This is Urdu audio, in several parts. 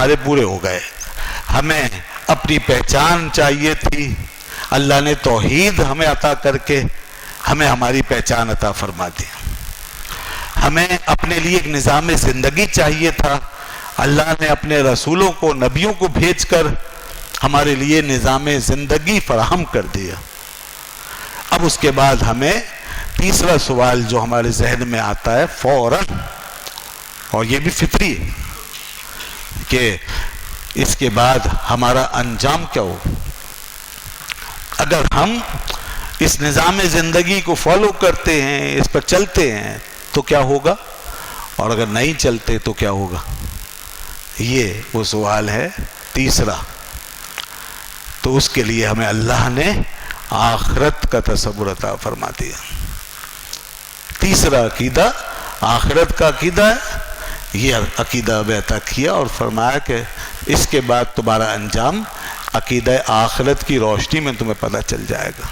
ہمارے پورے ہو گئے. ہمیں اپنی پہچان چاہیے تھی، اللہ نے توحید ہمیں عطا کر کے ہمیں ہماری پہچان عطا فرما دی. ہمیں اپنے لیے ایک نظام زندگی چاہیے تھا، اللہ نے اپنے رسولوں کو، نبیوں کو بھیج کر ہمارے لیے نظام زندگی فراہم کر دیا. اب اس کے بعد ہمیں تیسرا سوال جو ہمارے ذہن میں آتا ہے فوراً، اور یہ بھی فطری ہے کہ اس کے بعد ہمارا انجام کیا ہو. اگر ہم اس نظام زندگی کو فالو کرتے ہیں، اس پر چلتے ہیں تو کیا ہوگا، اور اگر نہیں چلتے تو کیا ہوگا. یہ وہ سوال ہے تیسرا. تو اس کے لیے ہمیں اللہ نے آخرت کا تصور عطا فرما دیا. تیسرا عقیدہ آخرت کا عقیدہ ہے. یہ عقیدہ عطا کیا اور فرمایا کہ اس کے بعد تمہارا انجام عقیدہ آخرت کی روشنی میں تمہیں پتہ چل جائے گا.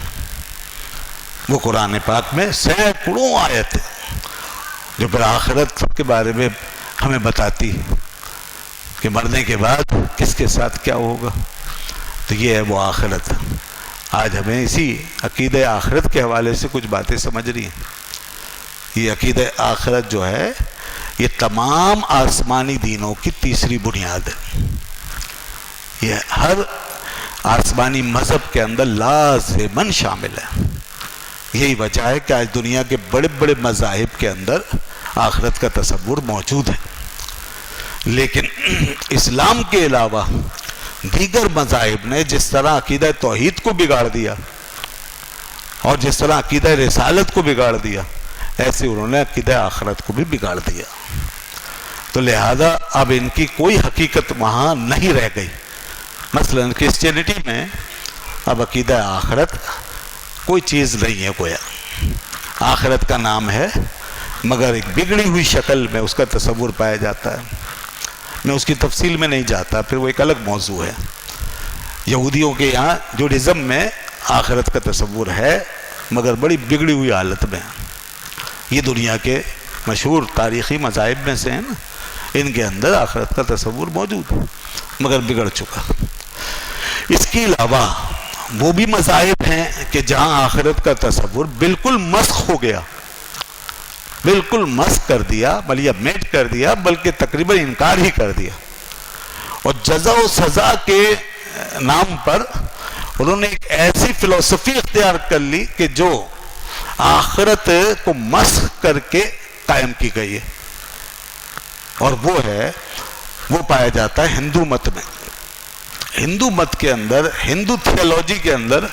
وہ قرآن پاک میں سینکڑوں آیت جو پھر آخرت کے بارے میں ہمیں بتاتی ہے کہ مرنے کے بعد کس کے ساتھ کیا ہوگا. تو یہ ہے وہ آخرت. آج ہمیں اسی عقیدہ آخرت کے حوالے سے کچھ باتیں سمجھ رہی ہیں. یہ عقیدہ آخرت جو ہے یہ تمام آسمانی دینوں کی تیسری بنیاد ہے. یہ ہر آسمانی مذہب کے اندر لازماً شامل ہے. یہی وجہ ہے کہ آج دنیا کے بڑے بڑے مذاہب کے اندر آخرت کا تصور موجود ہے. لیکن اسلام کے علاوہ دیگر مذاہب نے جس طرح عقیدہ توحید کو بگاڑ دیا اور جس طرح عقیدہ رسالت کو بگاڑ دیا، ایسے انہوں نے عقیدہ آخرت کو بھی بگاڑ دیا. تو لہذا اب ان کی کوئی حقیقت وہاں نہیں رہ گئی. مثلا کرسچینٹی میں اب عقیدہ آخرت کوئی چیز نہیں ہے. گویا آخرت کا نام ہے مگر ایک بگڑی ہوئی شکل میں اس کا تصور پایا جاتا ہے. میں اس کی تفصیل میں نہیں جاتا، پھر وہ ایک الگ موضوع ہے. یہودیوں کے یہاں جوڈازم میں آخرت کا تصور ہے مگر بڑی بگڑی ہوئی حالت میں. یہ دنیا کے مشہور تاریخی مذاہب میں سے ہیں نا، ان کے اندر آخرت کا تصور موجود ہے مگر بگڑ چکا. اس کے علاوہ وہ بھی مذاہب ہیں کہ جہاں آخرت کا تصور بالکل مسخ ہو گیا، بالکل مسخ کر دیا، ملیمیٹ کر دیا، بلکہ تقریباً انکار ہی کر دیا. اور جزا و سزا کے نام پر انہوں نے ایک ایسی فلسفی اختیار کر لی کہ جو آخرت کو مسخ کر کے قائم کی گئی ہے. اور وہ پایا جاتا ہے ہندو مت میں. ہندو مت کے اندر، ہندو تھیولوجی کے اندر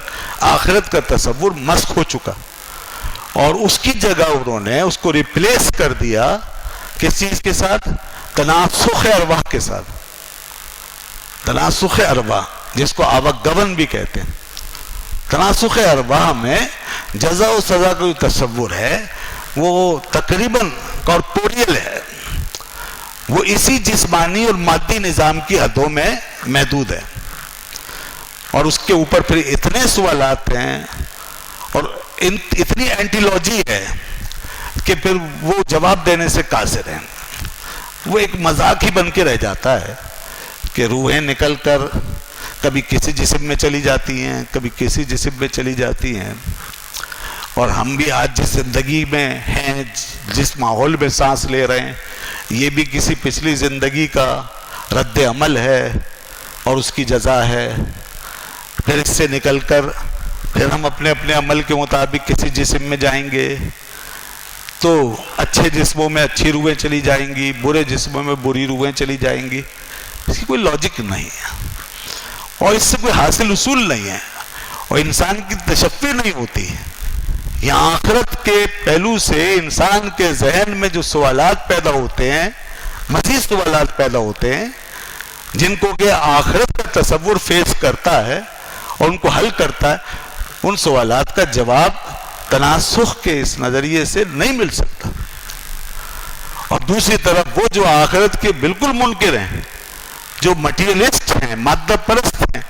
آخرت کا تصور مسخ ہو چکا، اور اس کی جگہ انہوں نے اس کو ریپلیس کر دیا کس چیز کے ساتھ؟ تناسخ ارواح کے ساتھ. تناسخ ارواح جس کو آوگون بھی کہتے ہیں. تناسخ ارواح میں جزا و سزا کا جو تصور ہے وہ تقریباً کارپوریل ہے، وہ اسی جسمانی اور مادی نظام کی حدوں میں محدود ہے. اور اس کے اوپر پھر اتنے سوالات ہیں اور اتنی اینٹیلوجی ہے کہ پھر وہ جواب دینے سے قاصر ہیں. وہ ایک مذاق ہی بن کے رہ جاتا ہے کہ روحیں نکل کر کبھی کسی جسم میں چلی جاتی ہیں، کبھی کسی جسم میں چلی جاتی ہیں. اور ہم بھی آج جس زندگی میں ہیں، جس ماحول میں سانس لے رہے ہیں، یہ بھی کسی پچھلی زندگی کا رد عمل ہے اور اس کی جزا ہے. پھر اس سے نکل کر پھر ہم اپنے اپنے عمل کے مطابق کسی جسم میں جائیں گے. تو اچھے جسموں میں اچھی روحیں چلی جائیں گی، برے جسموں میں بری روحیں چلی جائیں گی. اس کی کوئی لاجک نہیں ہے اور اس سے کوئی حاصل اصول نہیں ہے اور انسان کی تشفی نہیں ہوتی. یہاں آخرت کے پہلو سے انسان کے ذہن میں جو سوالات پیدا ہوتے ہیں، مزید سوالات پیدا ہوتے ہیں جن کو کہ آخرت کا تصور فیس کرتا ہے اور ان کو حل کرتا ہے، ان سوالات کا جواب تناسخ کے اس نظریے سے نہیں مل سکتا. اور دوسری طرف وہ جو آخرت کے بالکل منکر ہیں، جو مٹیریلسٹ ہیں، مادہ پرست ہیں،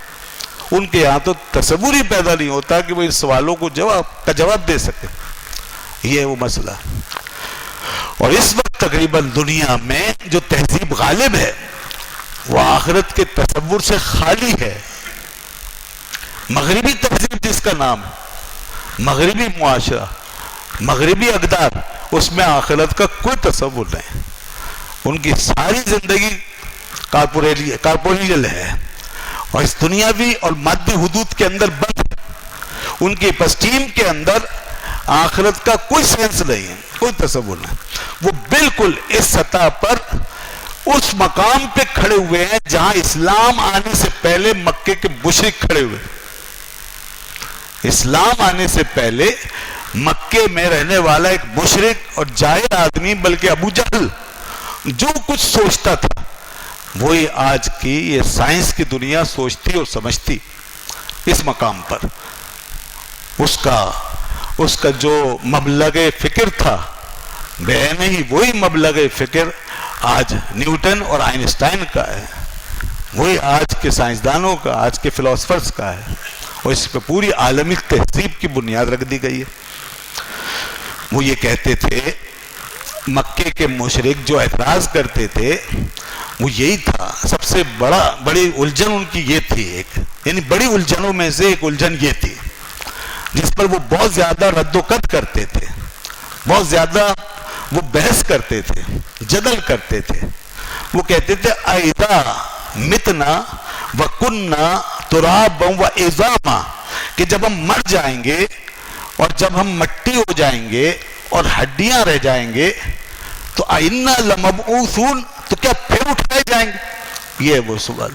ان کے یہاں تو تصور ہی پیدا نہیں ہوتا کہ وہ ان سوالوں کو جواب دے سکے. یہ ہے وہ مسئلہ. اور اس وقت تقریباً دنیا میں جو تہذیب غالب ہے وہ آخرت کے تصور سے خالی ہے. مغربی تہذیب جس کا نام ہے، مغربی معاشرہ، مغربی اقدار، اس میں آخرت کا کوئی تصور نہیں. ان کی ساری زندگی کارپوریل ہے اور اس دنیاوی اور مادی حدود کے اندر بند. ان کی پسٹیم کے اندر آخرت کا کوئی سینس نہیں ہے، کوئی تصور نہیں. وہ بالکل اس سطح پر اس مقام پہ کھڑے ہوئے ہیں جہاں اسلام آنے سے پہلے مکے کے مشرک کھڑے ہوئے. اسلام آنے سے پہلے مکے میں رہنے والا ایک مشرک اور جاہل آدمی، بلکہ ابو جہل، جو کچھ سوچتا تھا وہی آج کی یہ سائنس کی دنیا سوچتی اور سمجھتی. اس مقام پر اس کا جو مبلغ فکر تھا بے نہیں، وہی مبلغ فکر آج نیوٹن اور آئنسٹائن کا ہے، وہی آج کے سائنسدانوں کا، آج کے فلاسفرز کا ہے، اور اس پہ پوری عالمی تہذیب کی بنیاد رکھ دی گئی ہے. وہ یہ کہتے تھے، مکے کے مشرک جو اعتراض کرتے تھے وہ یہی تھا، سب سے بڑی الجھن ان کی یہ تھی، یعنی بڑی الجھنوں میں سے ایک الجھن یہ تھی جس پر وہ بہت زیادہ رد و قط کرتے تھے، بہت زیادہ وہ بحث کرتے تھے، جدل کرتے تھے. وہ کہتے تھے اِذَا مِتْنَا وَكُنَّا تُرَابًا وَعِظَامًا، کہ جب ہم مر جائیں گے اور جب ہم مٹی ہو جائیں گے اور ہڈیاں رہ جائیں گے تو أَإِنَّا لَمَبْعُوثُونَ، تو کیا پھر اٹھائے جائیں گے؟ یہ ہے وہ سوال.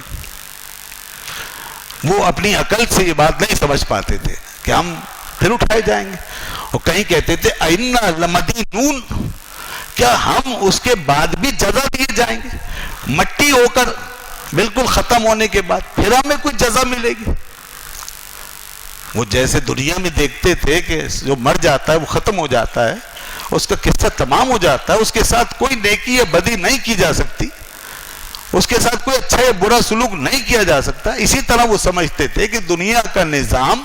وہ اپنی عقل سے یہ بات نہیں سمجھ پاتے تھے کہ ہم پھر اٹھائے جائیں گے. اور کہیں کہتے تھے أَإِنَّا لَمَدِينُونَ، کیا ہم اس کے بعد بھی جزا دیے جائیں گے؟ مٹی ہو کر بالکل ختم ہونے کے بعد پھر ہمیں کوئی جزا ملے گی؟ وہ جیسے دنیا میں دیکھتے تھے کہ جو مر جاتا ہے وہ ختم ہو جاتا ہے، اس کا قصہ تمام ہو جاتا ہے، اس کے ساتھ کوئی نیکی یا بدی نہیں کی جا سکتی، اس کے ساتھ کوئی اچھا یا برا سلوک نہیں کیا جا سکتا. اسی طرح وہ سمجھتے تھے کہ دنیا کا نظام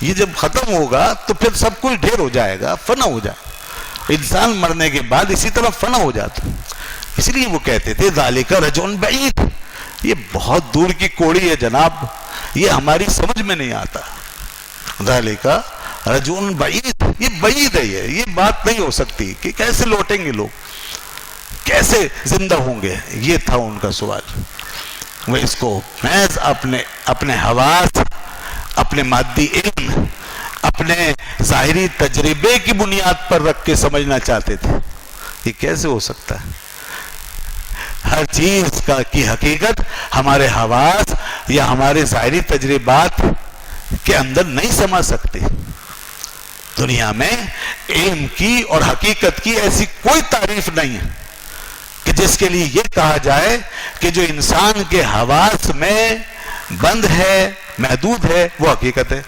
یہ جب ختم ہوگا تو پھر سب کچھ ڈھیر ہو جائے گا، فنا ہو جائے گا. انسان مرنے کے بعد اسی طرح فنا ہو جاتا. اس لیے وہ کہتے تھے ذالک رجعٌ بعید، یہ بہت دور کی کوڑی ہے جناب، یہ ہماری سمجھ میں نہیں آتا. ذالک رجعٌ بعید، یہ بعید ہے، یہ بات نہیں ہو سکتی کہ کیسے لوٹیں گے لوگ، کیسے زندہ ہوں گے. یہ تھا ان کا سوال. وہ اس کو محض اپنے حواس، اپنے مادی علم، اپنے ظاہری تجربے کی بنیاد پر رکھ کے سمجھنا چاہتے تھے. یہ کیسے ہو سکتا ہے؟ ہر چیز کی حقیقت ہمارے حواس یا ہمارے ظاہری تجربات کے اندر نہیں سما سکتے. دنیا میں علم کی اور حقیقت کی ایسی کوئی تعریف نہیں ہے کہ جس کے لیے یہ کہا جائے کہ جو انسان کے حواس میں بند ہے، محدود ہے، وہ حقیقت ہے.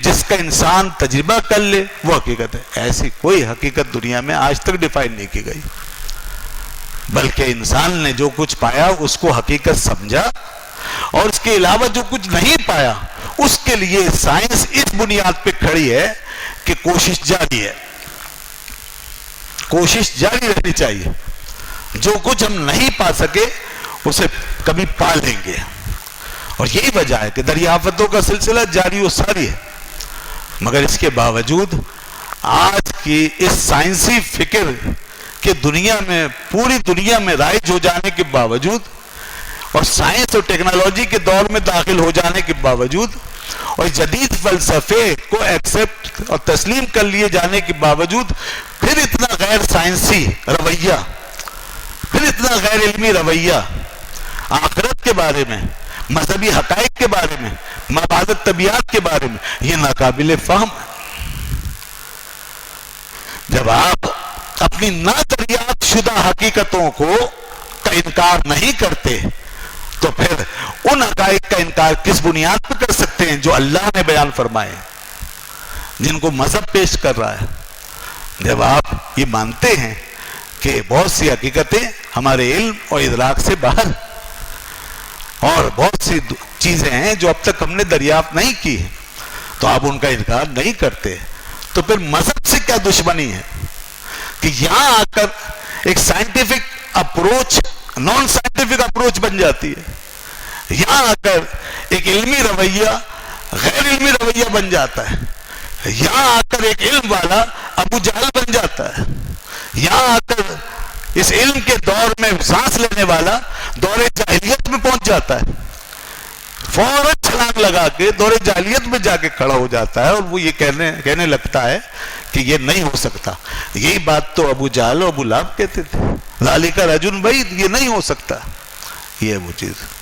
جس کا انسان تجربہ کر لے وہ حقیقت ہے. ایسی کوئی حقیقت دنیا میں آج تک ڈیفائن نہیں کی گئی، بلکہ انسان نے جو کچھ پایا اس کو حقیقت سمجھا، اور اس کے علاوہ جو کچھ نہیں پایا اس کے لیے سائنس اس بنیاد پہ کھڑی ہے کہ کوشش جاری ہے، کوشش جاری رہنی چاہیے. جو کچھ ہم نہیں پا سکے اسے کبھی پا لیں گے. اور یہی وجہ ہے کہ دریافتوں کا سلسلہ جاری و ساری ہے. مگر اس کے باوجود آج کی اس سائنسی فکر کے دنیا میں، پوری دنیا میں رائج ہو جانے کے باوجود، اور سائنس اور ٹیکنالوجی کے دور میں داخل ہو جانے کے باوجود، اور جدید فلسفے کو ایکسپٹ اور تسلیم کر لیے جانے کے باوجود، پھر اتنا غیر سائنسی رویہ، پھر اتنا غیر علمی رویہ آخرت کے بارے میں، مذہبی حقائق کے بارے میں، مابعد طبیعت کے بارے میں، یہ ناقابل فہم ہے. جب آپ اپنی نہ دریافت شدہ حقیقتوں کو کا انکار نہیں کرتے تو پھر ان حقائق کا انکار کس بنیاد پر کر سکتے ہیں جو اللہ نے بیان فرمائے، جن کو مذہب پیش کر رہا ہے. جب آپ یہ مانتے ہیں کہ بہت سی حقیقتیں ہمارے علم اور ادراک سے باہر، اور بہت سی چیزیں ہیں جو اب تک ہم نے دریافت نہیں کی ہیں، تو آپ ان کا انکار نہیں کرتے، تو پھر مذہب سے کیا دشمنی ہے کہ یہاں آ کر ایک scientific approach non scientific approach بن جاتی ہے. یہاں آ کر ایک علمی رویہ غیر علمی رویہ بن جاتا ہے. یہاں آ کر ایک علم والا ابو جہل بن جاتا ہے. یہاں آ کر اس علم کے دور میں سانس لینے والا دور جاہلیت میں پہنچ جاتا ہے. فوراً چھلانگ لگا کے دور جاہلیت میں جا کے کھڑا ہو جاتا ہے اور وہ یہ کہنے لگتا ہے کہ یہ نہیں ہو سکتا. یہی بات تو ابو جہل اور ابو لہب کہتے تھے. ذالک رجل بعید، یہ نہیں ہو سکتا. یہ ہے وہ چیز.